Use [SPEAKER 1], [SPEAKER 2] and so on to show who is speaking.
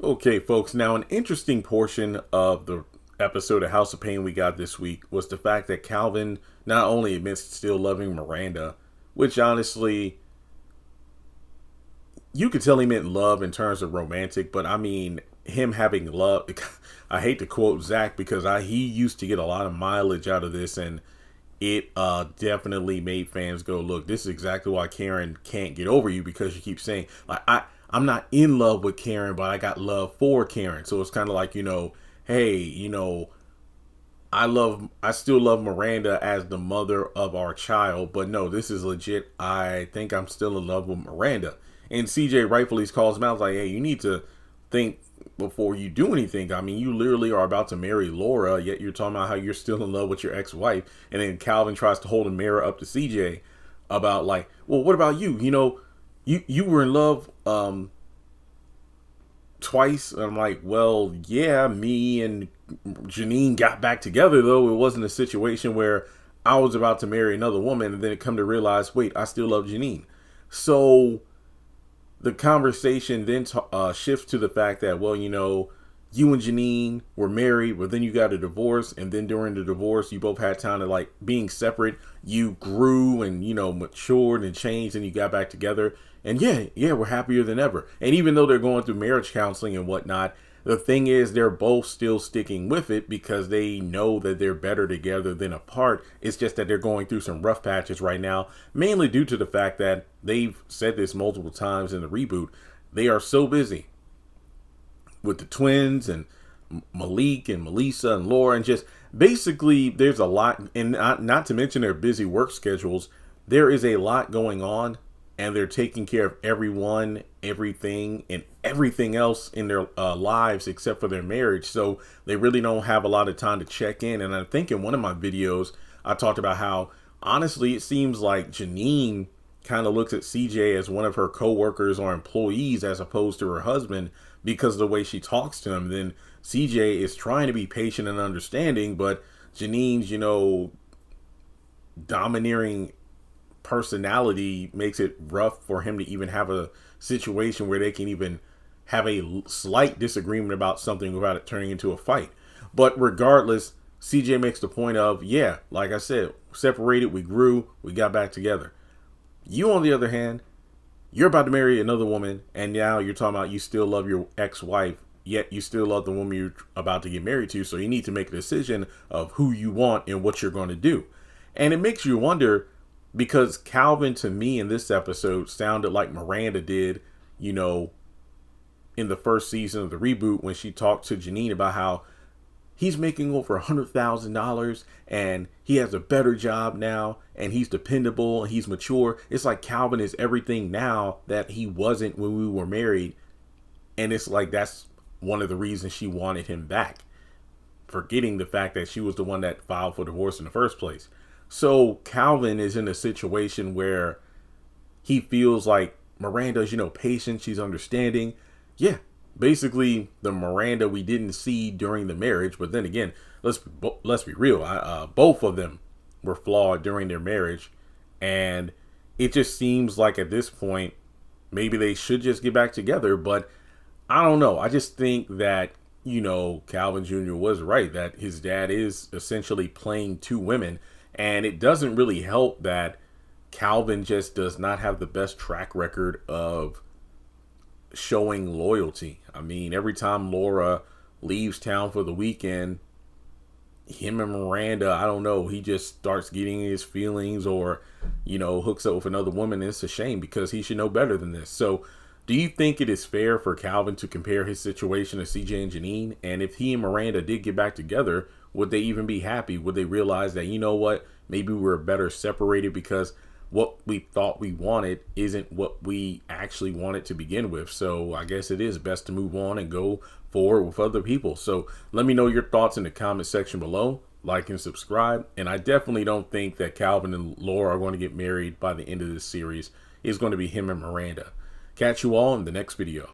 [SPEAKER 1] Okay, folks, now an interesting portion of the episode of House of Payne we got this week was the fact that Calvin not only admits to still loving Miranda, which honestly, you could tell he meant love in terms of romantic, but I mean, him having love, I hate to quote Zach because he used to get a lot of mileage out of this, and it definitely made fans go, look, this is exactly why Karen can't get over you, because you keep saying, like, I'm not in love with Karen, but I got love for Karen. So it's kind of like, hey, I still love Miranda as the mother of our child, but no, this is legit. I think I'm still in love with Miranda. And CJ rightfully calls him out like, hey, you need to think before you do anything. I mean, you literally are about to marry Laura, yet you're talking about how you're still in love with your ex-wife. And then Calvin tries to hold a mirror up to CJ about like, well, what about you? You were in love twice. And I'm like, well, yeah, me and Janine got back together, though. It wasn't a situation where I was about to marry another woman and then it come to realize, wait, I still love Janine. So the conversation then shifts to the fact that, well, you and Janine were married, but then you got a divorce, and then during the divorce, you both had time to, like, being separate. You grew and, matured and changed, and you got back together. And yeah, we're happier than ever. And even though they're going through marriage counseling and whatnot, the thing is they're both still sticking with it because they know that they're better together than apart. It's just that they're going through some rough patches right now, mainly due to the fact that they've said this multiple times in the reboot. They are so busy with the twins and Malik and Melissa and Laura, and just basically there's a lot, and not to mention their busy work schedules. There is a lot going on, and they're taking care of everyone, everything, and everything else in their lives except for their marriage. So they really don't have a lot of time to check in. And I think in one of my videos, I talked about how, honestly, it seems like Janine kind of looks at CJ as one of her coworkers or employees as opposed to her husband because of the way she talks to him. Then CJ is trying to be patient and understanding, but Janine's, domineering personality makes it rough for him to even have a situation where they can even have a slight disagreement about something without it turning into a fight. But regardless, CJ makes the point of, yeah, like I said, separated, we grew, we got back together. You, on the other hand, you're about to marry another woman, and now you're talking about you still love your ex-wife, yet you still love the woman you're about to get married to. So you need to make a decision of who you want and what you're going to do. And it makes you wonder, because Calvin, to me, in this episode, sounded like Miranda did, in the first season of the reboot when she talked to Janine about how he's making over $100,000 and he has a better job now and he's dependable and he's mature. It's like Calvin is everything now that he wasn't when we were married. And it's like that's one of the reasons she wanted him back, forgetting the fact that she was the one that filed for divorce in the first place. So Calvin is in a situation where he feels like Miranda's, patient, she's understanding. Yeah, basically the Miranda we didn't see during the marriage. But then again, let's be real. Both of them were flawed during their marriage. And it just seems like at this point, maybe they should just get back together. But I don't know. I just think that, Calvin Jr. was right, that his dad is essentially playing two women. And it doesn't really help that Calvin just does not have the best track record of showing loyalty. I mean, every time Laura leaves town for the weekend, him and Miranda, I don't know, he just starts getting his feelings or, hooks up with another woman. And it's a shame because he should know better than this. So do you think it is fair for Calvin to compare his situation to CJ and Janine? And if he and Miranda did get back together, would they even be happy? Would they realize that, maybe we're better separated because what we thought we wanted isn't what we actually wanted to begin with? So I guess it is best to move on and go forward with other people. So let me know your thoughts in the comment section below. Like and subscribe. And I definitely don't think that Calvin and Laura are going to get married by the end of this series. It's going to be him and Miranda. Catch you all in the next video.